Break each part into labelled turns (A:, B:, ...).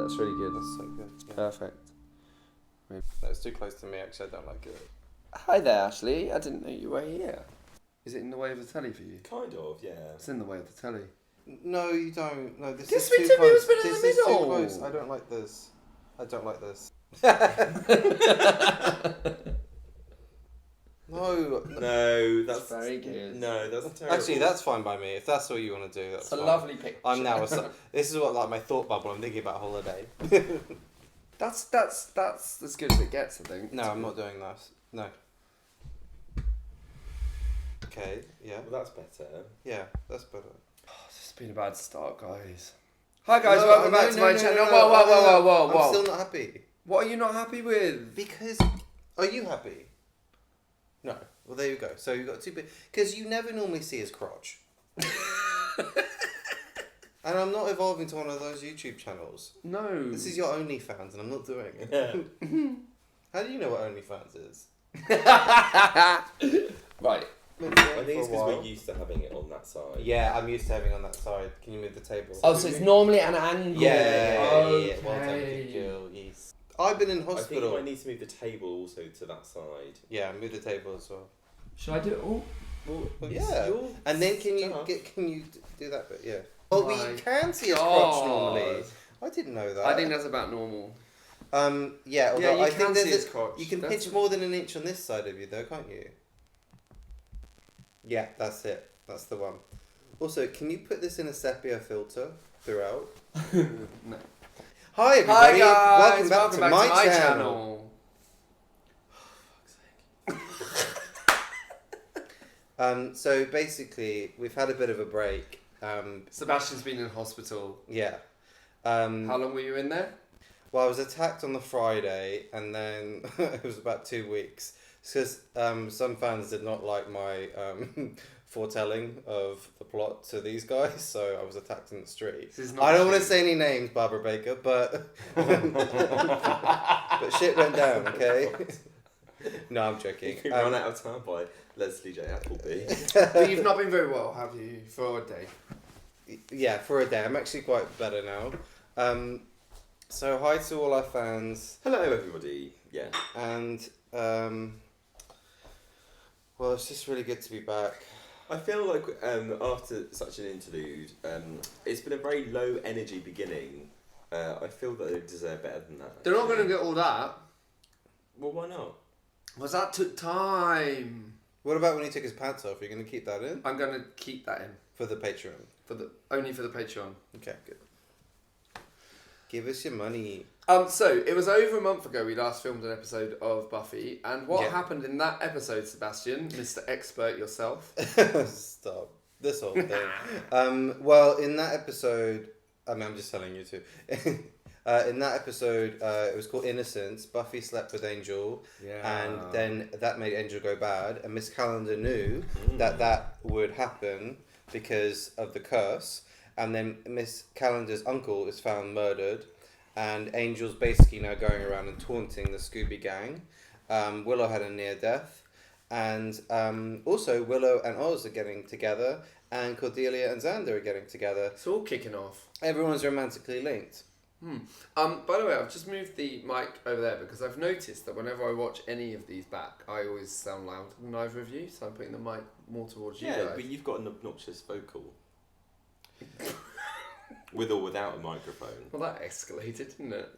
A: That's really good.
B: That's so good. Yeah.
A: Perfect.
B: No, it's too close to me, actually. I don't like it.
A: Hi there, Ashley. I didn't know you were here. Is it in the way of the telly for you?
C: Kind of, yeah.
A: It's in the way of the telly.
B: No, you don't. No, this
A: Yes,
B: is
A: we
B: too
A: do.
B: close.
A: We was been in
B: This
A: the
B: is too
A: middle.
B: close. I don't like this. I don't like this. No.
C: No, that's
A: very good.
C: No, that's terrible.
B: Actually, that's fine by me. If that's what you want to do, that's
A: It's a
B: fine.
A: lovely picture.
B: I'm now. This is what my thought bubble. I'm thinking about holiday.
A: That's as good as it gets, I think.
B: No, I'm not doing that. No. Okay. Yeah.
C: Well, that's better.
B: Yeah, that's better.
A: Oh, this has been a bad start, guys. Hi guys,
B: No,
A: welcome
B: no,
A: back to
B: no,
A: my
B: no,
A: channel.
B: no,
A: Whoa.
B: I'm still not happy.
A: What are you not happy with?
B: Because, are you happy? No. Well, there you go. So you've got two bit because you never normally see his crotch. And I'm not evolving to one of those YouTube channels.
A: No.
B: This is your OnlyFans, and I'm not doing it. How do you know what OnlyFans is?
A: Right.
C: I think it's because we're used to having it on that side.
B: Yeah, I'm used to having it on that side. Can you move the table?
A: Oh, so it's normally an angle.
B: Yeah.
A: Okay.
B: Well done, good girl. Yes. I've been in
C: I think
B: hospital.
C: you might need to move the table also to that side.
B: Yeah, move the table as well.
A: Should I do it all?
C: Well,
B: Yeah. And then can you do that bit? Yeah. Oh,
A: My
B: we can see his
A: God.
B: crotch normally. I didn't know that.
A: I think that's about normal.
B: Yeah. Although
A: Yeah, you
B: I
A: can
B: think
A: see
B: there's
A: his crotch.
B: you can
A: That's
B: pitch more than an inch on this side of you, though, can't you? Yeah, that's it. That's the one. Also, can you put this in a sepia filter throughout?
A: No.
B: Hi everybody.
A: Hi guys.
B: Welcome back to my channel. So basically, we've had a bit of a break.
A: Sebastian's been in hospital.
B: Yeah.
A: How long were you in there?
B: Well, I was attacked on the Friday, and then it was about 2 weeks. Because some fans did not like my foretelling of the plot to these guys, so I was attacked in the street. I don't want to say any names, Barbara Baker, but but shit went down. Okay. No, I'm joking.
C: You can run out of time by Leslie J. Appleby.
A: But you've not been very well, have you, for a day?
B: Yeah, for a day. I'm actually quite better now. So hi to all our fans.
C: Hello, everybody. Yeah.
B: And well, it's just really good to be back.
C: I feel like after such an interlude, it's been a very low energy beginning. I feel that they deserve better than that.
A: They're not going to get all that.
C: Well, why not?
A: Because that took time.
B: What about when he took his pants off? Are you going to keep that in?
A: I'm going to keep that in.
B: For the Patreon?
A: Only for the Patreon.
B: Okay, good. Give us your money.
A: So it was over a month ago we last filmed an episode of Buffy, and what happened in that episode, Sebastian, Mr. Expert yourself?
B: Stop. This whole thing. Well, in that episode, I mean, I'm just telling you too. In that episode, it was called Innocence. Buffy slept with Angel, and then that made Angel go bad, and Miss Calendar knew that would happen because of the curse. And then Miss Calendar's uncle is found murdered, and Angel's basically now going around and taunting the Scooby Gang. Willow had a near death, and also Willow and Oz are getting together, and Cordelia and Xander are getting together.
A: It's all kicking off.
B: Everyone's romantically linked.
A: By the way, I've just moved the mic over there because I've noticed that whenever I watch any of these back, I always sound louder than either of you, so I'm putting the mic more towards you guys.
C: Yeah, but you've got an obnoxious vocal. With or without a microphone.
A: Well, that escalated, didn't it?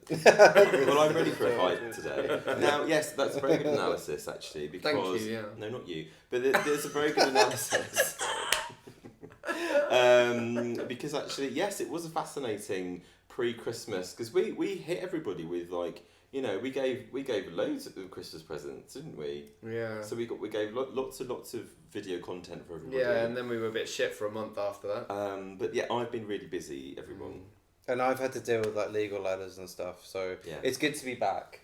C: Well, I'm ready for a fight today. Now, yes, that's a very good analysis, actually. Because,
A: thank you, yeah.
C: No, not you. But there's a very good analysis. Because actually, yes, it was a fascinating pre-Christmas. Because we hit everybody with, like, you know, we gave loads of Christmas presents, didn't we?
A: Yeah.
C: So we gave lots of video content for everybody.
A: Yeah, and then we were a bit shit for a month after that.
C: But yeah, I've been really busy, everyone.
B: And I've had to deal with like legal letters and stuff, so it's good to be back.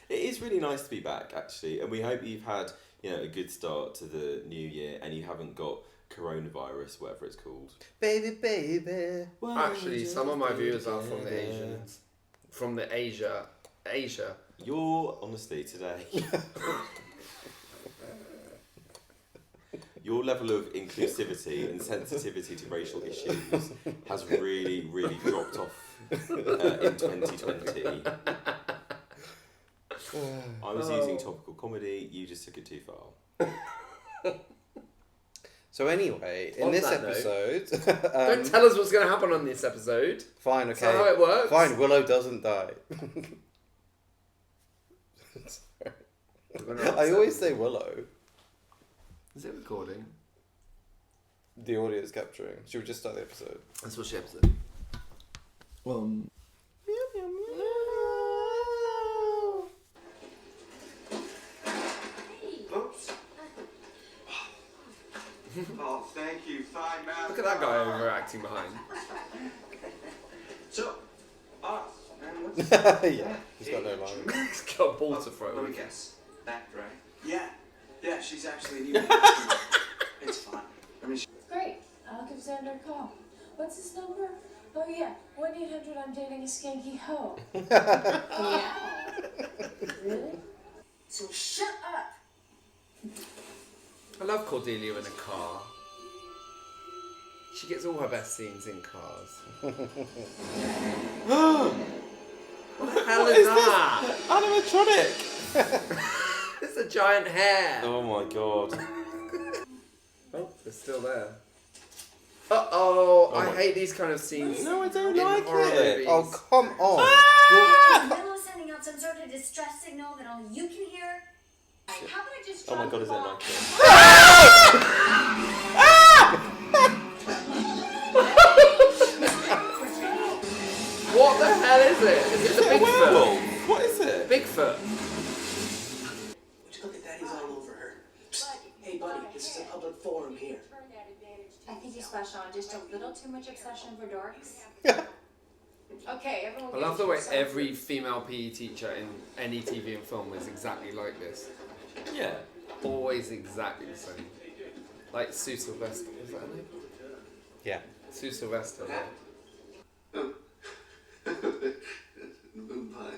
C: It is really nice to be back, actually, and we hope you've had a good start to the new year, and you haven't got coronavirus, whatever it's called.
B: Baby.
A: Actually, some of my viewers are from the Asians, from the Asia.
C: Your honesty today. Your level of inclusivity and sensitivity to racial issues has really, really dropped off in 2020. I was using topical comedy. You just took it too far.
B: So anyway, in
A: On
B: this
A: that note,
B: episode...
A: don't tell us what's going to happen on this episode.
B: Fine, okay.
A: Is that how it works?
B: Fine, Willow doesn't die. I always say Willow.
A: Is it recording?
B: The audio is capturing. Should we just start the episode?
A: Let's watch the episode.
D: Oops. Oh, thank you. Fine, man.
A: Look at that guy overacting behind.
D: So, us, man, what's
B: Yeah, he's got no line.
A: He's got a ball to throw.
D: Let me guess. That, right? Yeah. Yeah, she's actually a new It's fine. I mean,
E: Great. I'll give Xander a call. What's his number? Oh yeah, 1-800 I'm dating a skanky hoe. Yeah. Really? So shut up.
A: I love Cordelia in a car. She gets all her best scenes in cars. What the hell is that?
C: Animatronic!
A: It's a giant hair.
C: Oh my god.
A: Oh, it's still there. Uh-oh,
C: Oh
A: I
C: my-
A: hate these kind of scenes.
C: No, I don't
A: in
C: like
A: horror
C: it.
A: movies.
B: Oh, come on.
F: Willow sending out some sort of distress signal that only you can hear. How about I just
C: Oh my
F: drop
C: god,
F: the
C: is it
F: ball?
C: like it?
A: What the hell is it? Is it the
C: A
A: Bigfoot?
C: werewolf? What is it?
A: Bigfoot.
G: Would you look at that? He's all over her. Psst. Hey, buddy, this is a public forum here.
E: I think he's special on just a little too much obsession for dorks. Okay, everyone.
A: I love the way every female PE teacher in any TV and film is exactly like this.
C: Yeah.
A: Always exactly the same. Like Sue Sylvester. Is that her name?
B: Yeah.
A: Sue Sylvester. Yeah.
D: moon pie.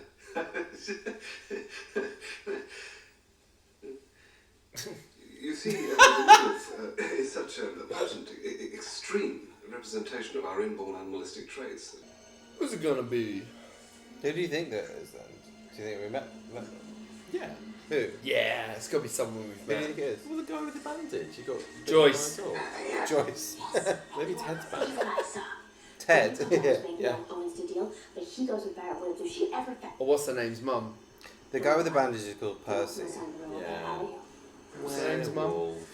D: You see, the myth is such a pageant, extreme representation of our inborn animalistic traits.
A: Who's it gonna be?
B: Who do you think that is then? Do you think we met them?
C: Yeah.
B: Who?
A: Yeah, it's gotta be someone we've
B: Who do you
A: met.
B: think it is?
C: Well, the guy with the bandage. You got
A: Joyce.
B: Joyce.
C: Maybe Ted's bandage.
B: Ted.
C: Yeah.
F: But he goes with werewolves. If she ever found
A: Or what's her name's mum?
B: The guy with the bandage is called Percy.
C: Yeah.
A: What's her name's mum?
C: Werewolf.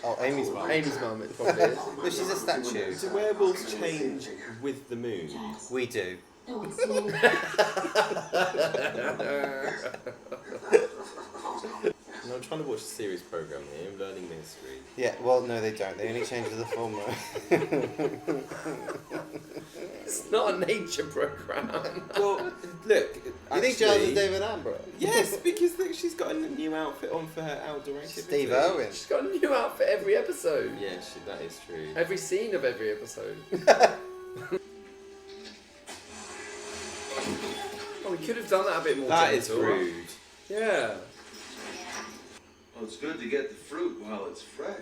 B: Oh, Amy's mum.
A: Amy's mum, it probably is.
B: But she's a statue.
C: Do werewolves change with the moon?
B: We do.
F: no one's seen
C: And I'm trying to watch a serious program here. I'm learning mystery.
B: Yeah, well, no, they don't. They only change the form.
A: It's not a nature program.
C: Well, look.
B: You think Giles is David Attenborough?
C: Yes, because look, she's got a new outfit on for her outdoor activity.
B: Steve Irwin.
A: She's got a new outfit every episode.
C: Yeah, that is true.
A: Every scene of every episode. Oh, we could have done that a bit more.
C: That is
A: gentle.
C: rude.
A: Yeah.
D: Well, it's good to get the fruit while it's fresh.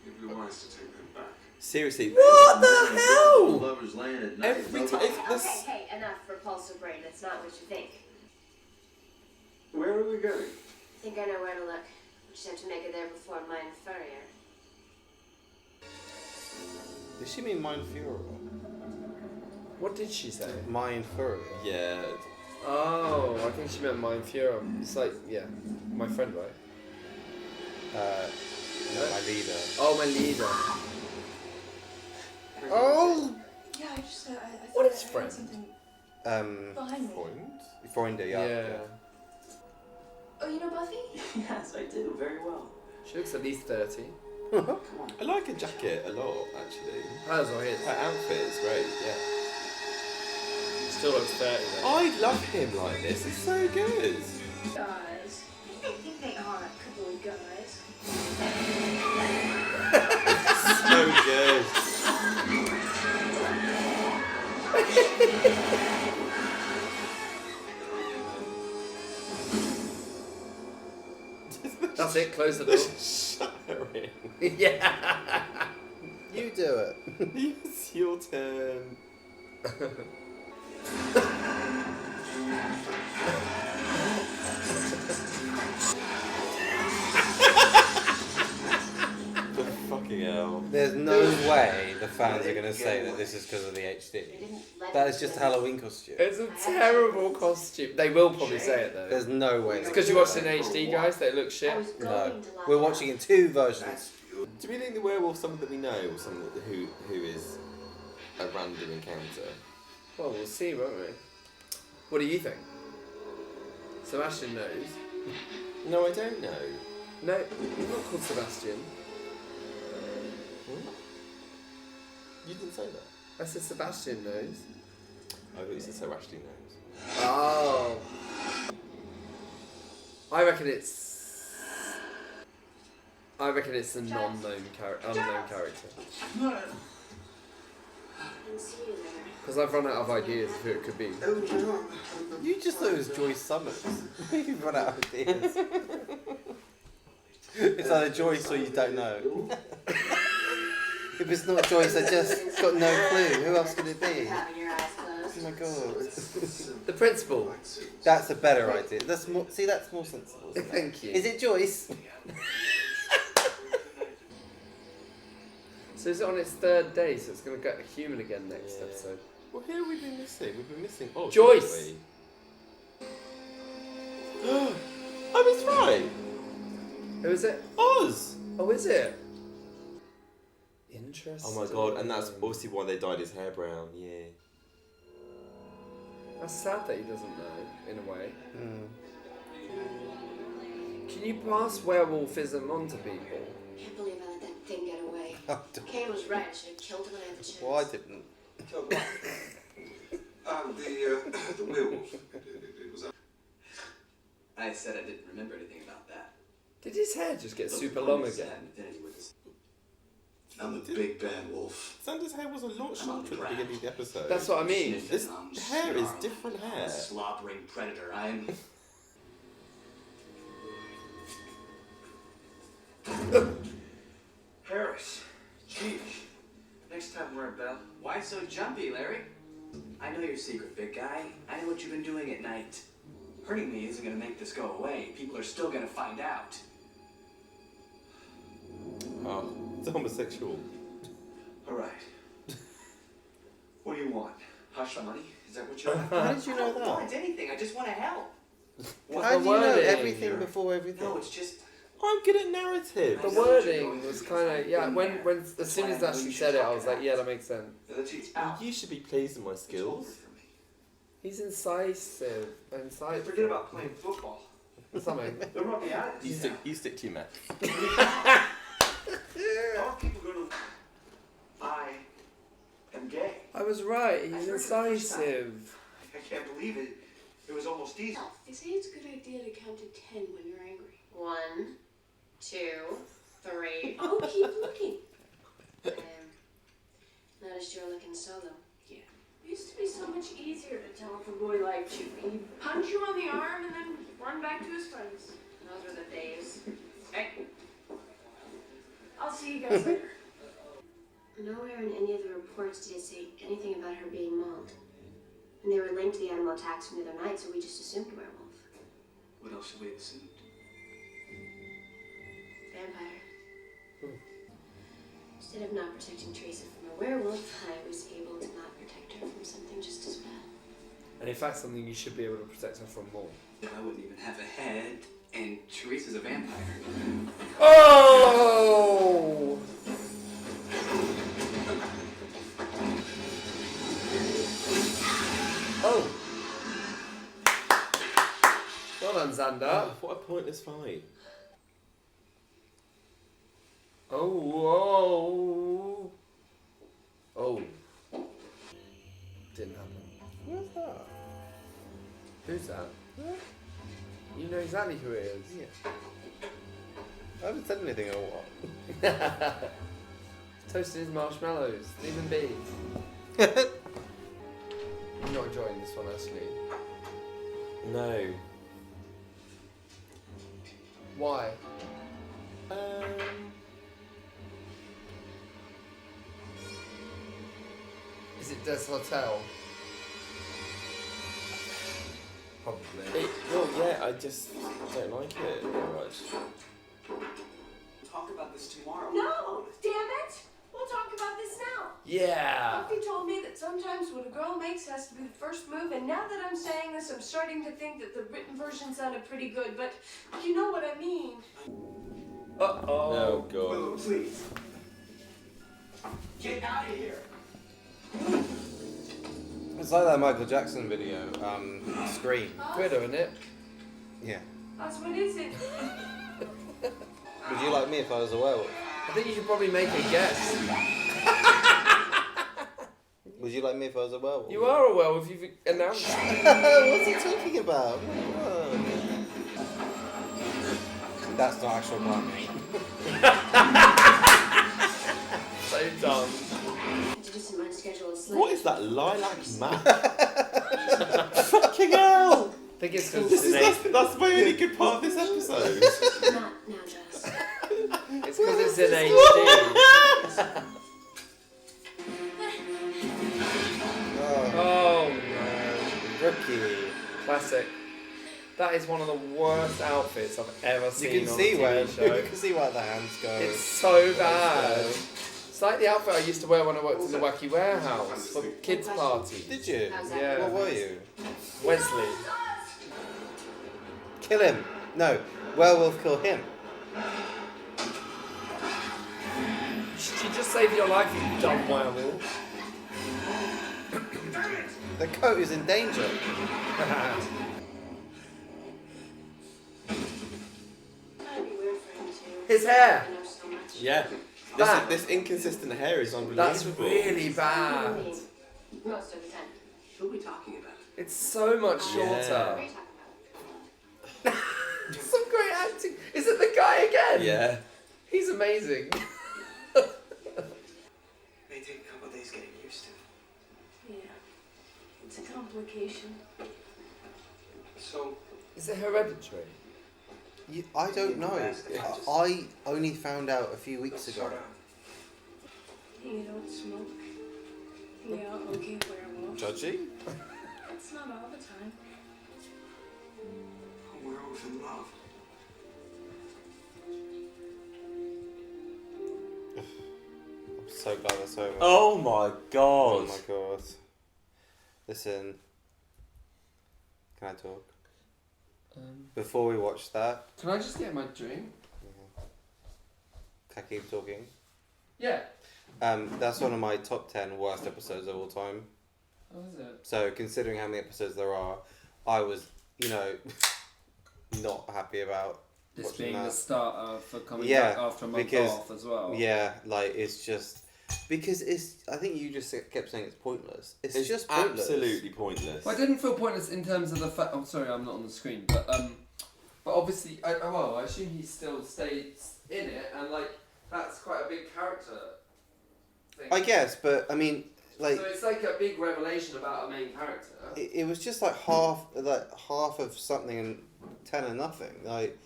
D: It'd be wise to take them back.
C: Seriously.
A: What the hell?
D: Lovers laying at night.
C: Every time.
E: Okay, hey, enough repulsive brain. It's not what you think.
D: Where are we going?
E: I think I know where to look. We just have to make it there before mine furrier.
B: Did she mean Mind Fury?
A: What did she say?
B: Mind Fury.
C: Yeah.
A: Oh, I think she meant Mind Fury. It's like, yeah, my friend, right?
B: No, my leader.
A: Oh, my leader.
B: Oh!
E: Yeah, I just. I
A: What
E: thought
A: is
E: I heard
A: friend?
E: something
B: Um,
E: behind me.
B: Freunde, yeah.
A: Yeah.
E: Oh, you know Buffy?
G: Yes, I do. Very well.
A: She looks at least 30.
G: Come on.
C: I like her jacket a lot, actually.
A: Hers or his?
C: Her outfit is great, yeah.
A: Still looks 30 though.
C: I love him like this. It's so good.
E: Guys. I think they are a couple of guys.
C: So good.
A: That's it, close the door.
C: Shattering.
A: Yeah.
B: You do it.
C: It's your turn. Fucking hell.
B: There's no way the fans are going to say that this is because of the HD. That is just a Halloween costume.
A: It's a terrible costume. They will probably say it though.
B: There's no way.
A: It's because you watched it in HD, guys. That it looks shit.
B: No. We're watching in two versions.
C: Do we think the werewolf's someone that we know, or someone who is a random encounter?
A: Well, we'll see, won't we? What do you think? Sebastian knows.
C: No, I don't know.
A: No, he's not called Sebastian.
C: You didn't say that.
A: I said Sebastian knows.
C: I thought you said so Ashley knows.
A: Oh. I reckon it's a unknown character. Because I've run out of ideas of who it could be.
B: You just thought it was Joyce Summers. You've run out of ideas. It's either Joyce or you don't know. If it's not Joyce, I just got no clue. Who else could it be? Oh my god.
A: The principal.
B: That's a better idea. That's more. See, that's more sensible. Isn't it?
A: Thank you.
B: Is it Joyce?
A: So is it on its third day, so it's going to get human again next episode?
C: Well, who have we been missing? We've been missing Oz.
A: Joyce!
C: Oh, it's right!
A: Who is it?
C: Oz!
A: Oh, is it? Interesting.
C: Oh my god, and that's obviously why they dyed his hair brown, yeah.
A: That's sad that he doesn't know, in a way.
B: Mm.
A: Can you pass werewolfism on to people?
F: I can't believe I let that thing get away. Kane was right. I should have killed him when I had the chance.
B: Well, I didn't.
D: The werewolf. It was.
G: I said I didn't remember anything about that.
A: Did his hair just get super long again?
D: I'm the big bad wolf.
C: Xander's hair was a lot shorter at the beginning of the episode.
A: That's what I mean.
C: This hair is different hair.
G: Slobbering predator. I'm.
H: Harris, Chief, next time wear a belt.
G: Why so jumpy, Larry? I know your secret, big guy. I know what you've been doing at night. Hurting me isn't gonna make this go away. People are still gonna find out.
C: Oh, it's homosexual.
H: All right. What do you want? Hush money? Is that what you want?
B: How did you know
G: I don't
B: that?
G: want anything. I just want to help.
B: How do you know everything before everything?
G: No, it's just.
C: I'm good at narrative.
A: The wording was kind of when as soon as she said it, I was like, yeah, that makes sense.
C: Well, you should be pleased with my skills.
A: He's incisive,
H: Forget about playing football.
A: something.
H: They'll rub me out.
C: You stick to your math.
H: All people go to. I am gay.
A: I was right. He's incisive.
H: I can't believe it. It was almost easy.
E: They say it's a good idea to count to 10 when you're angry.
F: 1, 2, 3.
E: Oh, keep looking.
F: Noticed you're looking solo.
E: Yeah. It used to be so much easier to tell if a boy liked you. He'd punch you on the arm and then run back to his friends.
F: Those were the days.
E: Hey. I'll see you guys later.
F: Nowhere in any of the reports did it say anything about her being mauled. And they were linked to the animal attacks from the other night, so we just assumed werewolf.
G: What else should we have assumed?
F: Vampire. Instead of not protecting Teresa from a werewolf, I was able to not protect her from something just as bad.
A: And in fact, something you should be able to protect her from more.
G: I wouldn't even have a head, and Teresa's a vampire.
A: Oh! Oh! Well done, Xander.
C: Oh, what a pointless fight.
A: Oh, whoa. Oh. Didn't happen.
B: Who's that?
A: Who's that? You know exactly who it is.
B: Yeah. I haven't said anything or what?
A: Toasted his marshmallows. Leave be. I'm not enjoying this one, actually.
C: No.
A: Why? Is it Des Hotel? Probably.
C: Well, yeah, I just don't like it very much.
G: Talk about this tomorrow.
E: No! Damn it! We'll talk about this now.
A: Yeah.
E: Buffy told me that sometimes what a girl makes has to be the first move, and now that I'm saying this, I'm starting to think that the written version sounded pretty good, but you know what I mean.
A: Uh-oh.
C: Oh, God.
G: Willow, please. Get out of here.
B: It's like that Michael Jackson video, Scream.
A: Weirdo, isn't it?
B: Yeah.
E: That's what is it?
B: Would you like me if I was a werewolf?
A: I think you should probably make a guess.
B: Would you like me if I was a werewolf?
A: You are a werewolf, you've announced it.
B: What's he talking about? That's not actual climbing.
A: So dumb.
F: I just didn't mind schedule a slate.
C: What is that lilac map? Fucking hell!
A: I think it's because it's in HD.
C: That's my only good part of this episode.
F: Not now, Jess.
A: It's because it's in HD. Oh no.
B: Rookie.
A: Classic. That is one of the worst outfits I've ever seen
B: You can
A: on
B: see
A: a TV
B: where
A: show.
B: you can see where the hands go.
A: It's so bad.
B: go.
A: It's like the outfit I used to wear when I worked in the Wacky Warehouse for kids' party.
B: Did you?
F: How's that?
A: Yeah.
B: What were you?
A: Wesley.
B: Kill him. No. Werewolf kill him.
A: She just saved your life, you dumb werewolf.
B: The coat is in danger.
F: Might be weird for him too.
A: His hair.
F: I know so much.
C: Yeah.
A: That-
C: This inconsistent hair is unbelievable.
A: That's really
F: What
A: bad.
F: do you mean? Most of the time.
G: Who are we talking about?
A: It's so much
C: Yeah.
F: What are
A: shorter.
F: you talking about?
A: Some great acting. Is it the guy again?
C: Yeah.
A: He's amazing.
G: May take a couple days getting used to.
E: Yeah. It's a complication.
D: So,
A: Is it hereditary?
B: I don't know. I only found out a few weeks ago.
D: sort of.
E: You don't smoke. Yeah, okay, werewolf.
B: Judging?
E: It's not all the time.
G: A werewolf in love.
B: I'm so glad that's over.
C: Oh my
B: Oh
C: god.
B: my god. Listen. Can I talk? Before we watch that,
A: Can I just get my drink?
B: can I keep talking?
A: Yeah.
B: That's one of my top 10 worst episodes of all time.
A: How is it?
B: So considering how many episodes there are, I was, not happy about
I: This
B: watching
I: being
B: that.
I: the start for coming
B: Yeah,
I: back after a month
B: because-
I: off as well.
B: Yeah, like it's just because I think you just kept saying it's pointless. It's just pointless.
C: absolutely pointless.
I: Well, I didn't feel pointless in terms of the fact. Oh, sorry, I'm not on the screen, but
A: obviously, I assume he still stays in it, and that's quite a big character thing.
B: I guess, but I mean, like
A: so it's like a big revelation about a main character.
B: it was just like half of something and 10 of nothing. Like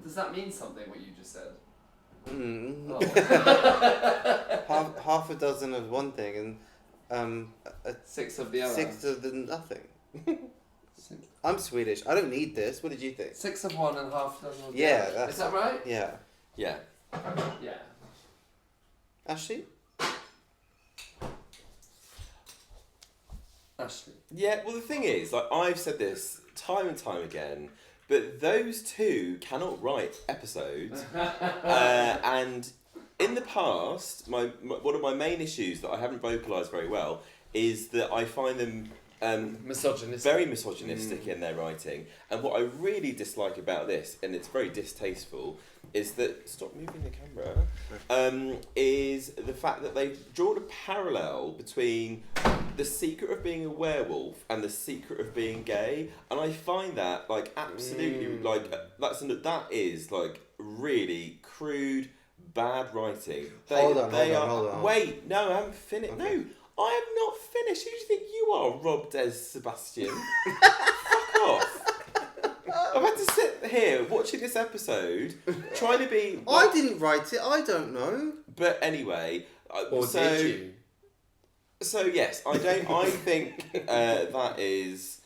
A: Does that mean something? What you just said?
B: oh. half a dozen of one thing and
A: 6 of the other.
B: 6 of the nothing.
A: Six.
B: I'm Swedish. I don't need this. What did you think?
A: 6 of one and half a dozen of the
B: Yeah,
A: other.
B: that's-
A: Is that right?
B: Yeah.
C: Yeah.
A: Yeah.
B: Ashley?
A: Ashley.
C: Yeah, well the thing is, I've said this time and time again, but those two cannot write episodes. And in the past, one of my main issues that I haven't vocalised very well is that I find them
A: Misogynistic.
C: very misogynistic in their writing. And what I really dislike about this, and it's very distasteful, is that stop moving the camera. Is the fact that they've drawn a parallel between the secret of being a werewolf and the secret of being gay, and I find that absolutely that is really crude, bad writing.
B: Hold on.
C: Wait, no, I haven't finished.
B: Okay.
C: No, I am not finished. Who do you think you are, Rob Des Sebastian? Fuck off. I've had to sit here watching this episode, trying to be.
B: I didn't write it. I don't know.
C: But anyway,
A: Or
C: so
A: did you?
C: so yes, I don't. I think that is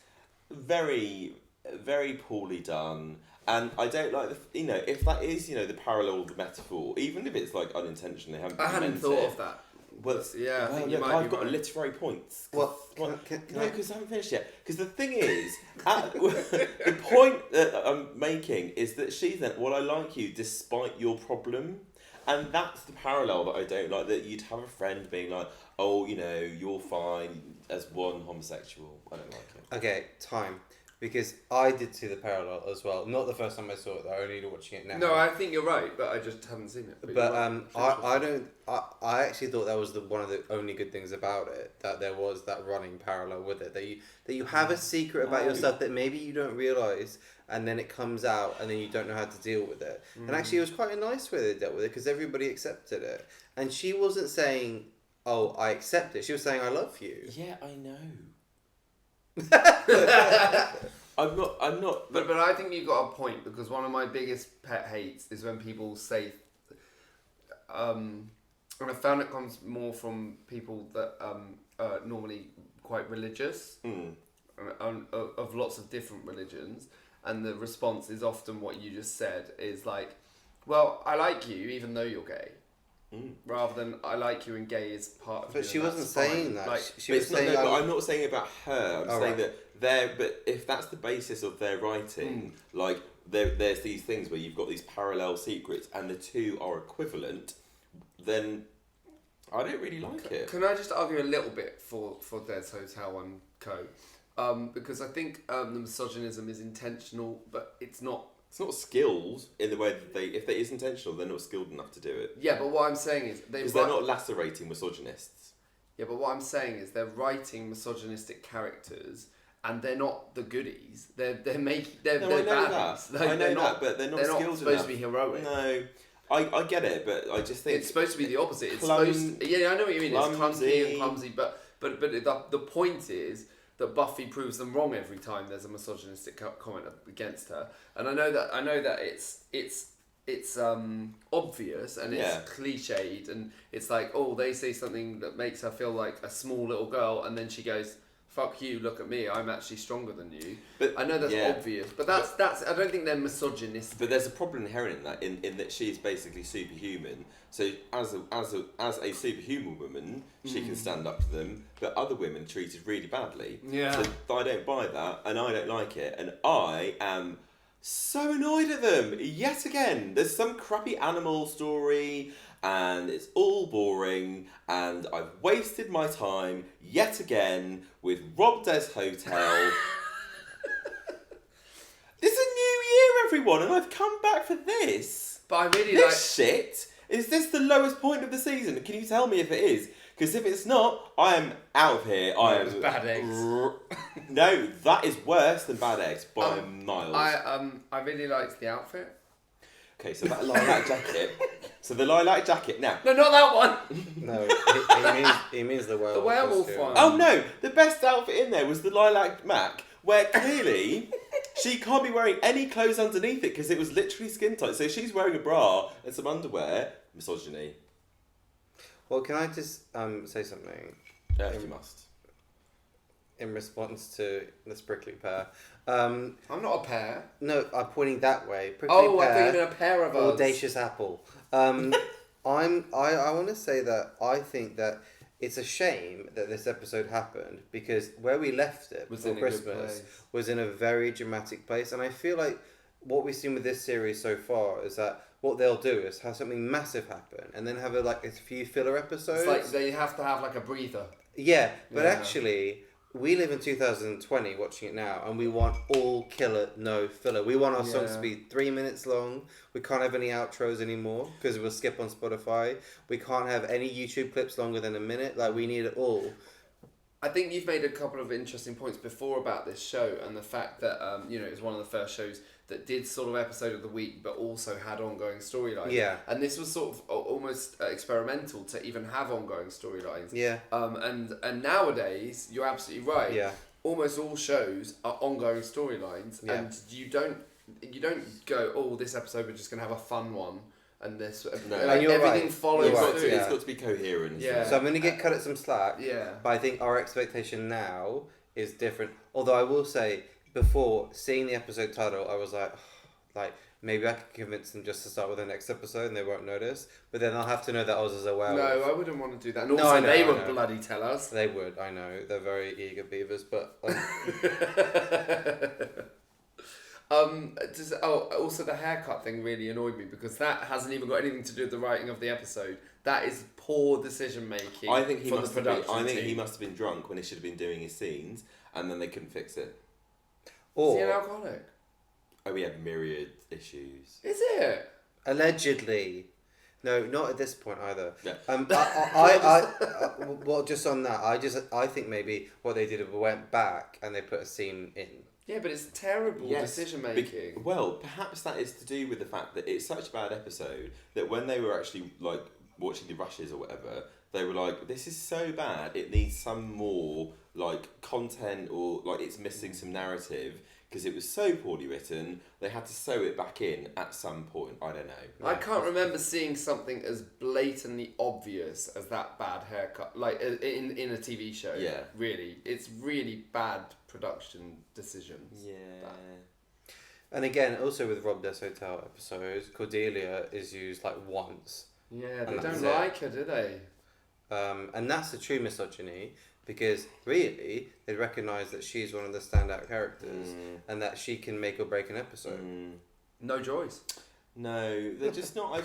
C: very, very poorly done. And I don't like if that is, the parallel, the metaphor, even if it's like unintentional, they haven't
A: I hadn't
C: meant
A: thought
C: it.
A: of that.
C: Well,
A: yeah, I think you
C: look,
A: might
C: I've
A: be
C: got
A: right.
C: literary points.
B: Well,
C: No,
B: can I-
C: because I haven't finished yet. Because the thing is, the point that I'm making is that she's then, well, I like you despite your problem. And that's the parallel that I don't like, that you'd have a friend being like, oh, you're fine as one homosexual. I don't like it.
B: Okay, time. Because I did see the parallel as well. Not the first time I saw it, though. Only watching it now.
A: No, I think you're right, but I just haven't seen it.
B: But
A: you're right.
B: I don't. I actually thought that was one of the only good things about it, that there was that running parallel with it, that you have a secret about yourself that maybe you don't realize, and then it comes out, and then you don't know how to deal with it. And actually, it was quite a nice way they dealt with it because everybody accepted it, and she wasn't saying, "Oh, I accept it." She was saying, "I love you."
C: Yeah, I know. I'm not.
A: But I think you got a point, because one of my biggest pet hates is when people say, and I found it comes more from people that are normally quite religious, of lots of different religions, and the response is often what you just said, is like, well, I like you even though you're gay. Rather than I like you and gay is part of
B: But
A: you.
B: she wasn't saying that.
A: Like,
B: She was saying,
C: but I'm not saying about her. I'm saying
B: right.
C: that but if that's the basis of their writing, like there's these things where you've got these parallel secrets and the two are equivalent, then I don't really like it.
A: Can I just argue a little bit for Des Hotel and Co? Because I think the misogynism is intentional, but it's not.
C: It's not skilled in the way that if it is intentional, they're not skilled enough to do it.
A: Yeah, but what I'm saying is
C: because they're not lacerating misogynists.
A: Yeah, but what I'm saying is they're writing misogynistic characters, and they're not the goodies. They're baddies.
C: I know that, but they're not skilled enough.
A: Supposed to be heroic.
C: No, I get it, but I just think
A: it's supposed to be the opposite. It's supposed to, yeah, I know what you mean. It's clumsy and clumsy, but the point is that Buffy proves them wrong every time there's a misogynistic comment against her, and I know that it's obvious and it's cliched, and it's like, oh, they say something that makes her feel like a small little girl, and then she goes, fuck you, look at me, I'm actually stronger than you. But I know that's obvious, but that's I don't think they're misogynistic.
C: But there's a problem inherent in that, in that she's basically superhuman. So as a superhuman woman, she can stand up to them, but other women are treated really badly.
A: Yeah.
C: So I don't buy that, and I don't like it, and I am so annoyed at them yet again. There's some crappy animal story, and it's all boring, and I've wasted my time yet again with Rob Des Hotel. It's a new year, everyone, and I've come back for this.
A: But I really
C: this shit. Is this the lowest point of the season? Can you tell me if it is? Because if it's not, I am out of here. I am
A: Bad Eggs.
C: No, that is worse than Bad Eggs by miles.
A: I really liked the outfit.
C: Okay, so that lilac jacket. So the lilac jacket now.
A: No, not that one.
B: No, he means the werewolf.
A: The werewolf
B: costume.
A: one.
C: Oh no, the best outfit in there was the lilac mac, where clearly she can't be wearing any clothes underneath it because it was literally skin tight. So she's wearing a bra and some underwear. Misogyny.
B: Well, can I just say something?
C: You must.
B: In response to this prickly pear.
A: I'm not a pear.
B: No, I'm pointing that way. Prickly
A: Oh,
B: pear,
A: I thought you meant a pair of us.
B: audacious apple. I want to say that I think that it's a shame that this episode happened, because where we left it before Christmas was in a very dramatic place, and I feel like what we've seen with this series so far is that what they'll do is have something massive happen and then have a few filler episodes.
A: It's like they have to have like a breather.
B: Yeah, but actually, we live in 2020 watching it now, and we want all killer, no filler. We want our songs to be 3 minutes long. We can't have any outros anymore because we'll skip on Spotify. We can't have any YouTube clips longer than a minute. Like, we need it all.
A: I think you've made a couple of interesting points before about this show, and the fact that it was one of the first shows that did sort of episode of the week, but also had ongoing storylines.
B: Yeah.
A: And this was sort of almost experimental to even have ongoing storylines.
B: Yeah.
A: And nowadays, you're absolutely right.
B: Yeah.
A: Almost all shows are ongoing storylines, and you don't go, oh, this episode we're just gonna have a fun one. And this,
C: no.
A: like,
B: you're
A: everything
B: right.
A: follows through.
C: It's got to be coherent.
A: Yeah.
B: So I'm going to get cut at some slack.
A: Yeah.
B: But I think our expectation now is different. Although I will say, before seeing the episode title, I was like maybe I could convince them just to start with the next episode and they won't notice. But then I'll have to know that Oz is a werewolf.
A: No, I wouldn't want to do that. And
B: No,
A: also,
B: I know,
A: they
B: I
A: would
B: know.
A: bloody tell us.
B: They would, I know. They're very eager beavers, but...
A: Also the haircut thing really annoyed me because that hasn't even got anything to do with the writing of the episode. That is poor decision making.
C: I think he
A: from
C: must
A: the
C: have been.
A: production
C: I think
A: team.
C: he must have been drunk when he should have been doing his scenes, and then they couldn't fix it.
A: Is he an alcoholic?
C: Oh, we have myriad issues.
A: Is it?
B: Allegedly. No, not at this point either.
C: Yeah.
B: Well, just on that, I think maybe what they did was went back and they put a scene in.
A: Yeah, but it's terrible decision making.
C: Well, perhaps that is to do with the fact that it's such a bad episode that when they were actually like watching the rushes or whatever, they were like, "This is so bad. It needs some more like content or like it's missing some narrative." Because it was so poorly written, they had to sew it back in at some point. I don't know.
A: I can't remember seeing something as blatantly obvious as that bad haircut, like in a TV show.
C: Yeah.
A: Really, it's really bad production decisions.
C: Yeah.
B: And again, also with Rob Des Hotel episodes, Cordelia is used like once.
A: Yeah, they
B: And
A: don't
B: that's
A: like her, do they?
B: And that's the true misogyny, because really they recognise that she's one of the standout characters and that she can make or break an episode.
A: No Joyce.
C: No, they're just not. I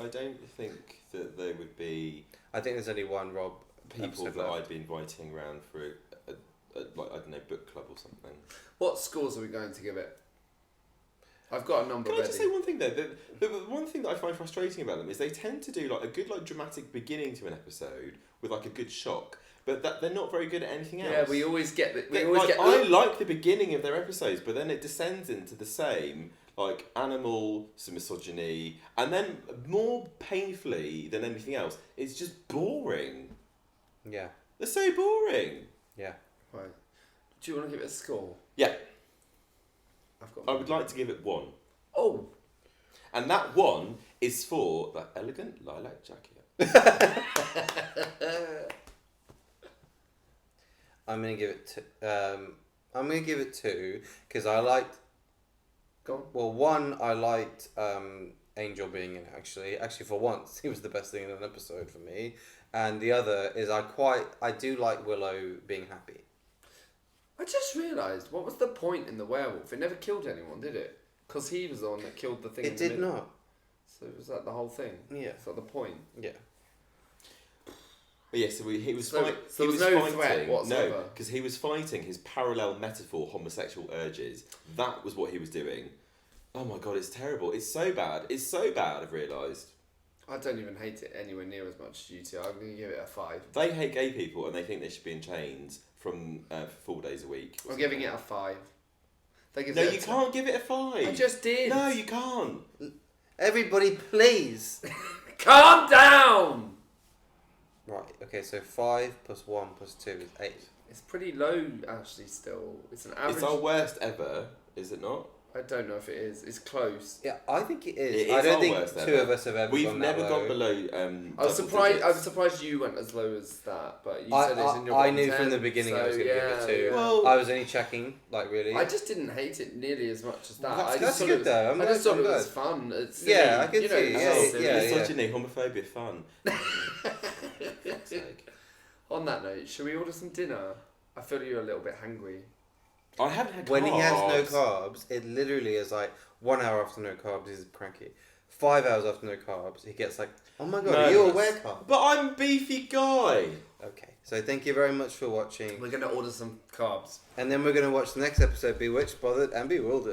C: don't think that they would be.
B: I think there's only one Rob
C: people
B: episode
C: that
B: left.
C: I'd be inviting around for a like I don't know, book club or something.
A: What scores are we going to give it? I've got a number
C: Can
A: ready.
C: I just say one thing though? The one thing that I find frustrating about them is they tend to do like a good like dramatic beginning to an episode with like a good shock, but that they're not very good at anything else.
A: Yeah, we always get the,
C: I like the beginning of their episodes, but then it descends into the same like animal, some misogyny, and then more painfully than anything else, it's just boring.
B: Yeah.
C: They're so boring.
B: Yeah.
A: Right. Do you want to give it a score?
C: Yeah.
A: I've got.
C: I would like to give it 1.
A: Oh.
C: And that 1 is for the elegant lilac jacket.
B: I'm gonna give it I'm gonna give it 2 because I liked.
A: Go on.
B: Well, 1 I liked Angel being in it actually. Actually, for once, he was the best thing in an episode for me. And the other is I do like Willow being happy.
A: I just realised, what was the point in the werewolf? It never killed anyone, did it? Because he was the one that killed the thing.
B: It did not.
A: So was that the whole thing?
B: Yeah.
A: Is that the point?
B: Yeah.
C: But yeah, so he was
A: So
C: fighting.
A: there was no threat whatsoever?
C: No, because he was fighting his parallel metaphor homosexual urges. That was what he was doing. Oh my god, it's terrible. It's so bad. It's so bad, I've realised.
A: I don't even hate it anywhere near as much as you two. I'm going to give it a 5.
C: They hate gay people and they think they should be in chains from 4 days a week.
A: I'm giving it a 5.
C: No, you can't give it a 5.
A: I just did.
C: No, you can't.
B: Everybody, please.
A: Calm down!
B: Right. Okay. So 5 plus 1 plus 2 is 8.
A: It's pretty low, actually, still. It's an average.
C: It's our worst ever, is it not?
A: I don't know if it is. It's close.
B: Yeah, I think it is.
C: It is
B: I don't
C: our
B: think
C: worst
B: 2
C: ever.
B: of us have ever
C: We've
B: gone
C: never
B: that
C: gone
B: low.
C: below.
A: I was surprised.
C: digits.
A: I was surprised you went as low as that, but you said it's in your
B: I
A: bottom
B: knew
A: 10,
B: from the beginning I was going to give it 2.
A: yeah.
C: Well-
B: I was only checking, like really.
A: I just didn't hate it nearly as much as that.
B: That's-
A: I just
B: that's
A: thought
B: good
A: it was,
B: though. I'm
A: I just
B: glad-
A: thought it
B: I'm
A: was
B: glad.
A: fun. It's silly.
B: Yeah, I can
A: you know,
B: see,
A: it's
B: yeah,
A: silly.
B: yeah.
C: Misogyny, homophobia, fun.
A: On that note, should we order some dinner? I feel you're a little bit hangry.
C: I haven't had
B: When he has no
C: carbs.
B: carbs, it literally is like 1 hour after no carbs, he's cranky. 5 hours after no carbs, he gets like, oh my god,
C: No,
B: are you
C: but-
B: aware carbs?
C: But I'm a beefy guy.
B: Okay, so thank you very much for watching.
A: We're going to order some carbs.
B: And then we're going to watch the next episode, Bewitched, Bothered and Bewildered.